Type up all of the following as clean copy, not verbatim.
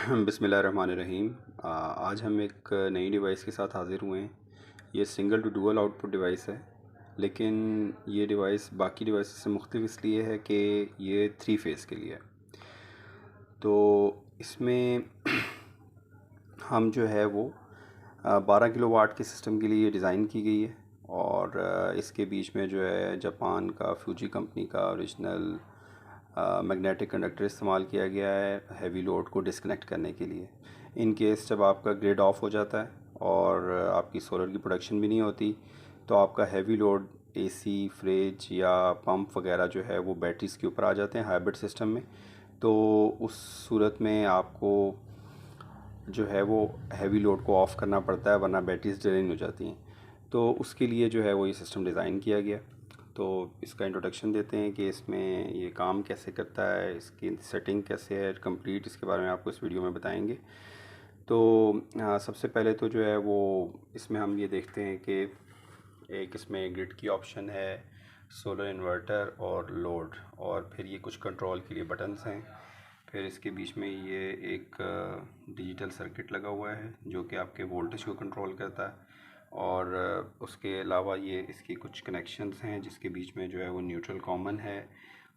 बिस्मिल्लाहिर्रहमानिर्रहीम। आज हम एक नई डिवाइस के साथ हाज़िर हुए हैं। ये single to dual output device है, लेकिन ये डिवाइस बाकी डिवाइस से मुख्तलिफ इसलिए है कि ये 3 फेज़ के लिए है। तो इसमें हम जो है वो 12 किलोवाट के सिस्टम के लिए डिज़ाइन की गई है और इसके बीच में जो है जापान का फ्यूजी कंपनी का ओरिजिनल मैग्नेटिक कंडक्टर इस्तेमाल किया गया है हैवी लोड को डिस्कनेक्ट करने के लिए। इन केस जब आपका ग्रिड ऑफ हो जाता है और आपकी सोलर की प्रोडक्शन भी नहीं होती, तो आपका हैवी लोड एसी, फ्रिज या पंप वगैरह जो है वो बैटरीज़ के ऊपर आ जाते हैं हाइब्रिड सिस्टम में। तो उस सूरत में आपको जो है वो हैवी लोड को ऑफ़ करना पड़ता है, वरना बैटरीज ड्रेन हो जाती हैं। तो उसके लिए जो है वो ये सिस्टम डिज़ाइन किया गया। तो इसका इंट्रोडक्शन देते हैं कि इसमें ये काम कैसे करता है, इसकी सेटिंग कैसे है कंप्लीट, इसके बारे में आपको इस वीडियो में बताएंगे। तो सबसे पहले तो जो है वो इसमें हम ये देखते हैं कि एक इसमें ग्रिड की ऑप्शन है, सोलर इन्वर्टर और लोड, और फिर ये कुछ कंट्रोल के लिए बटन्स हैं। फिर इसके बीच में ये एक डिजिटल सर्किट लगा हुआ है जो कि आपके वोल्टेज को कंट्रोल करता है, और उसके अलावा ये इसकी कुछ कनेक्शंस हैं जिसके बीच में जो है वो न्यूट्रल कॉमन है।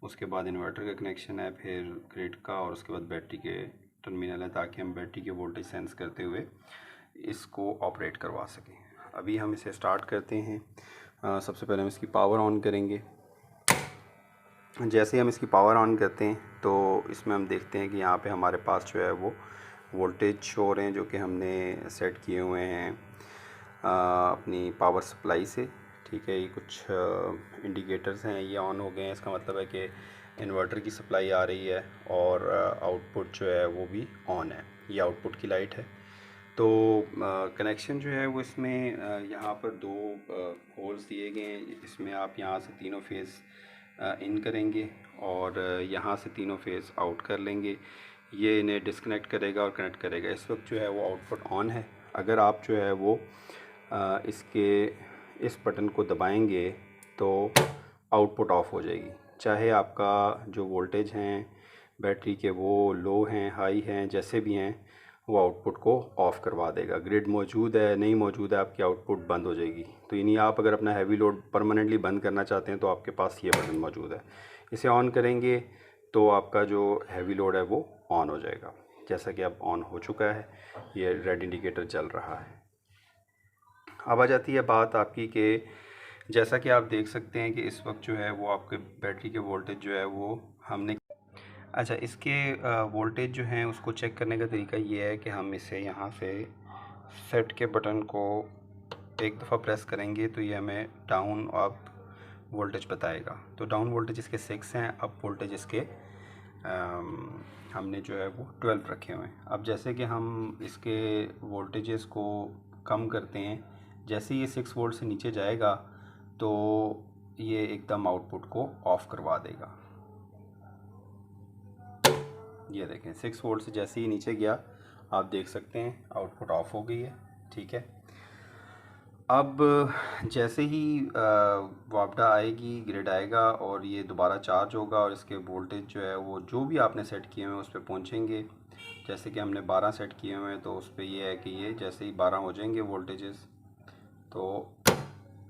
उसके बाद इन्वर्टर का कनेक्शन है, फिर ग्रिड का, और उसके बाद बैटरी के टर्मिनल है ताकि हम बैटरी के वोल्टेज सेंस करते हुए इसको ऑपरेट करवा सकें। अभी हम इसे स्टार्ट करते हैं। सबसे पहले हम इसकी पावर ऑन करेंगे। जैसे ही हम इसकी पावर ऑन करते हैं तो इसमें हम देखते हैं कि यहाँ पे हमारे पास जो है वो वोल्टेज शो हो रहे हैं जो कि हमने सेट किए हुए हैं अपनी पावर सप्लाई से। ठीक है, ये कुछ इंडिकेटर्स हैं, ये ऑन हो गए हैं। इसका मतलब है कि इन्वर्टर की सप्लाई आ रही है और आउटपुट जो है वो भी ऑन है। ये आउटपुट की लाइट है। तो कनेक्शन जो है वो इसमें यहाँ पर दो होल्स दिए गए हैं। इसमें आप यहाँ से तीनों फेज़ इन करेंगे और यहाँ से तीनों फेज़ आउट कर लेंगे। ये इन्हें डिस्कनेक्ट करेगा और कनेक्ट करेगा। इस वक्त जो है वो आउटपुट ऑन है। अगर आप जो है वो इसके इस बटन को दबाएंगे तो आउटपुट ऑफ हो जाएगी, चाहे आपका जो वोल्टेज हैं बैटरी के वो लो हैं, हाई हैं, जैसे भी हैं, वो आउटपुट को ऑफ़ करवा देगा। ग्रिड मौजूद है, नहीं मौजूद है, आपकी आउटपुट बंद हो जाएगी। तो यानी आप अगर अपना हैवी लोड परमानेंटली बंद करना चाहते हैं तो आपके पास ये बटन मौजूद है। इसे ऑन करेंगे तो आपका जो हैवी लोड है वो ऑन हो जाएगा। जैसा कि अब ऑन हो चुका है, ये रेड इंडिकेटर जल रहा है। अब आ जाती है बात आपकी कि जैसा कि आप देख सकते हैं कि इस वक्त जो है वो आपके बैटरी के वोल्टेज जो है वो हमने इसके वोल्टेज जो हैं उसको चेक करने का तरीका ये है कि हम इसे यहाँ से सेट के बटन को एक दफ़ा प्रेस करेंगे तो ये हमें डाउन अप वोल्टेज बताएगा। तो डाउन वोल्टेज इसके 6 हैं, अप वोल्टेज इसके हमने जो है वो 12 रखे हुए हैं। अब जैसे कि हम इसके वोल्टेजेस को कम करते हैं, जैसे ये 6 वोल्ट से नीचे जाएगा तो ये एकदम आउटपुट को ऑफ़ करवा देगा। ये देखें, 6 वोल्ट से जैसे ही नीचे गया आप देख सकते हैं आउटपुट ऑफ हो गई है। ठीक है, अब जैसे ही वापडा आएगी, ग्रिड आएगा और ये दोबारा चार्ज होगा और इसके वोल्टेज जो है वो जो भी आपने सेट किए हुए हैं उस पर पहुँचेंगे। जैसे कि हमने 12 सेट किए हुए हैं तो उस पर ये है कि ये जैसे ही 12 हो जाएंगे वोल्टेजेस तो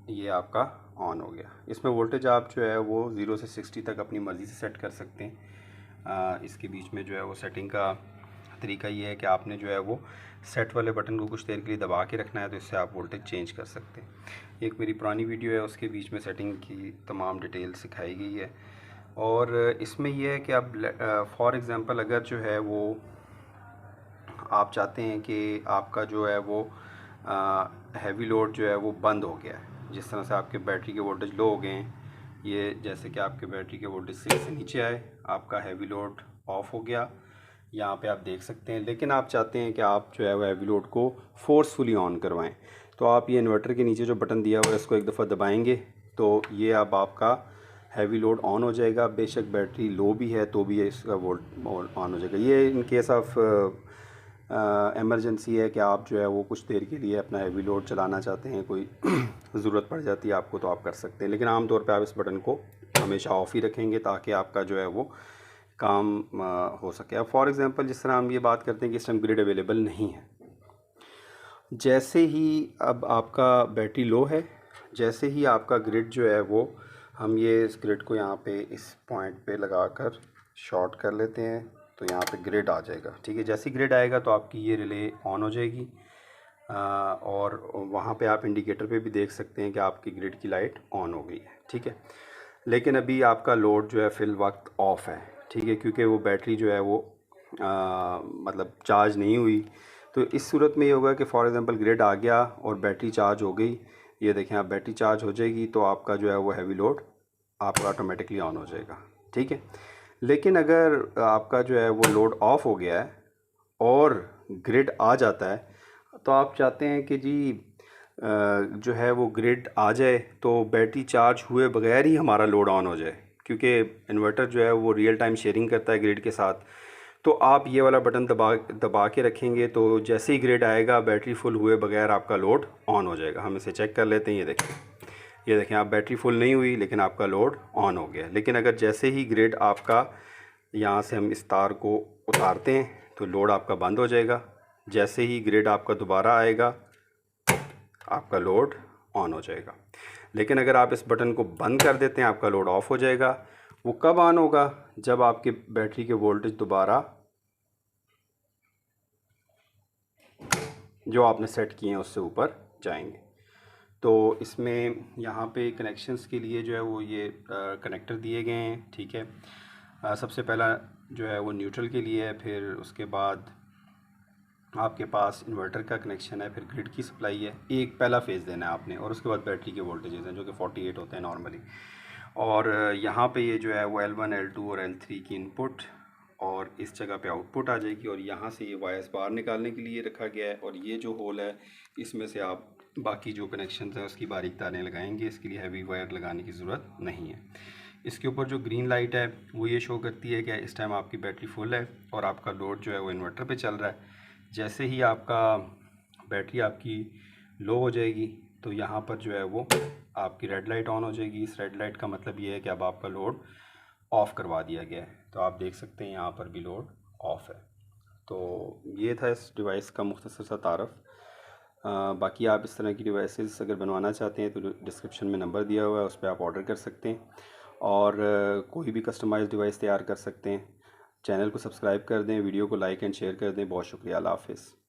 ये आपका ऑन हो गया। इसमें वोल्टेज आप जो है वो 0 से 60 तक अपनी मर्ज़ी से सेट कर सकते हैं। इसके बीच में जो है वो सेटिंग का तरीका ये है कि आपने जो है वो सेट वाले बटन को कुछ देर के लिए दबा के रखना है, तो इससे आप वोल्टेज चेंज कर सकते हैं। एक मेरी पुरानी वीडियो है, उसके बीच में सेटिंग की तमाम डिटेल सिखाई गई है। और इसमें यह है कि अब फॉर एग्ज़ाम्पल अगर जो है वो आप चाहते हैं कि आपका जो है वो हैवी लोड जो है वो बंद हो गया है, जिस तरह से आपके बैटरी के वोल्टेज लो हो गए हैं, ये जैसे कि आपके बैटरी के वोल्टेज 6 से नीचे आए, आपका हैवी लोड ऑफ हो गया, यहाँ पे आप देख सकते हैं। लेकिन आप चाहते हैं कि आप जो है वो हैवी लोड को फोर्सफुली ऑन करवाएं, तो आप ये इन्वर्टर के नीचे जो बटन दिया हुआ है इसको एक दफ़ा दबाएंगे तो ये अब आपका हैवी लोड ऑन हो जाएगा। बेशक बैटरी लो भी है तो भी ये इसका वोल्ट ऑन हो जाएगा। ये इन केस ऑफ एमरजेंसी है कि आप जो है वो कुछ देर के लिए अपना हैवी लोड चलाना चाहते हैं, कोई ज़रूरत पड़ जाती है आपको, तो आप कर सकते हैं। लेकिन आमतौर पे आप इस बटन को हमेशा ऑफ़ ही रखेंगे ताकि आपका जो है वो काम हो सके। अब फॉर एग्ज़ाम्पल जिस तरह हम ये बात करते हैं कि इस टाइम ग्रिड अवेलेबल नहीं है, जैसे ही अब आपका बैटरी लो है, जैसे ही आपका ग्रिड जो है वो, हम ये इस ग्रिड को यहाँ पे इस पॉइंट पे लगाकर शॉर्ट कर लेते हैं, तो यहाँ पे ग्रिड आ जाएगा। ठीक है, जैसे ही ग्रिड आएगा तो आपकी ये रिले ऑन हो जाएगी और वहाँ पे आप इंडिकेटर पे भी देख सकते हैं कि आपकी ग्रिड की लाइट ऑन हो गई है। ठीक है, लेकिन अभी आपका लोड जो है फिल वक्त ऑफ है। ठीक है, क्योंकि वो बैटरी जो है वो मतलब चार्ज नहीं हुई। तो इस सूरत में ये होगा कि फॉर एग्ज़ाम्पल ग्रिड आ गया और बैटरी चार्ज हो गई, ये देखें आप बैटरी चार्ज हो जाएगी तो आपका जो है वो हैवी लोड आपका ऑटोमेटिकली ऑन हो जाएगा। ठीक है, लेकिन अगर आपका जो है वो लोड ऑफ हो गया है और ग्रिड आ जाता है, तो आप चाहते हैं कि जी जो है वो ग्रिड आ जाए तो बैटरी चार्ज हुए बगैर ही हमारा लोड ऑन हो जाए, क्योंकि इन्वर्टर जो है वो रियल टाइम शेयरिंग करता है ग्रिड के साथ। तो आप ये वाला बटन दबा के रखेंगे तो जैसे ही ग्रिड आएगा बैटरी फुल हुए बगैर आपका लोड ऑन हो जाएगा। हम इसे चेक कर लेते हैं। ये देखें आप बैटरी फुल नहीं हुई लेकिन आपका लोड ऑन हो गया। लेकिन अगर जैसे ही ग्रिड आपका, यहाँ से हम इस तार को उतारते हैं तो लोड आपका बंद हो जाएगा। जैसे ही ग्रिड आपका दोबारा आएगा आपका लोड ऑन हो जाएगा। लेकिन अगर आप इस बटन को बंद कर देते हैं आपका लोड ऑफ हो जाएगा। वो कब ऑन होगा? जब आपके बैटरी के वोल्टेज दोबारा जो आपने सेट किए हैं उससे ऊपर जाएंगे। तो इसमें यहाँ पे कनेक्शंस के लिए जो है वो ये कनेक्टर दिए गए हैं। ठीक है, सबसे पहला जो है वो न्यूट्रल के लिए है, फिर उसके बाद आपके पास इन्वर्टर का कनेक्शन है, फिर ग्रिड की सप्लाई है। एक पहला फेज़ देना है आपने और उसके बाद बैटरी के वोल्टेजेस हैं जो कि 48 होते हैं नॉर्मली। और यहाँ पे ये जो है वो L1 L2 और L3 की इनपुट और इस जगह पे आउटपुट आ जाएगी। और यहाँ से ये वायर्स बाहर निकालने के लिए रखा गया है। और ये जो होल है इसमें से आप बाकी जो कनेक्शन हैं उसकी बारीक तारें लगाएंगे। इसके लिए हैवी वायर लगाने की ज़रूरत नहीं है। इसके ऊपर जो ग्रीन लाइट है वो ये शो करती है कि इस टाइम आपकी बैटरी फुल है और आपका लोड जो है वो इन्वर्टर पे चल रहा है। जैसे ही आपका बैटरी आपकी लो हो जाएगी तो यहाँ पर जो है वो आपकी रेड लाइट ऑन हो जाएगी। इस रेड लाइट का मतलब ये है कि अब आपका लोड ऑफ़ करवा दिया गया है। तो आप देख सकते हैं यहाँ पर भी लोड ऑफ़ है। तो ये था इस डिवाइस का मुख्तसर सा तारफ़। बाकी आप इस तरह की डिवाइसेस अगर बनवाना चाहते हैं तो डिस्क्रिप्शन में नंबर दिया हुआ है, उस पर आप ऑर्डर कर सकते हैं और कोई भी कस्टमाइज़ डिवाइस तैयार कर सकते हैं। चैनल को सब्सक्राइब कर दें, वीडियो को लाइक एंड शेयर कर दें। बहुत शुक्रिया। अल्लाह हाफ़िज़।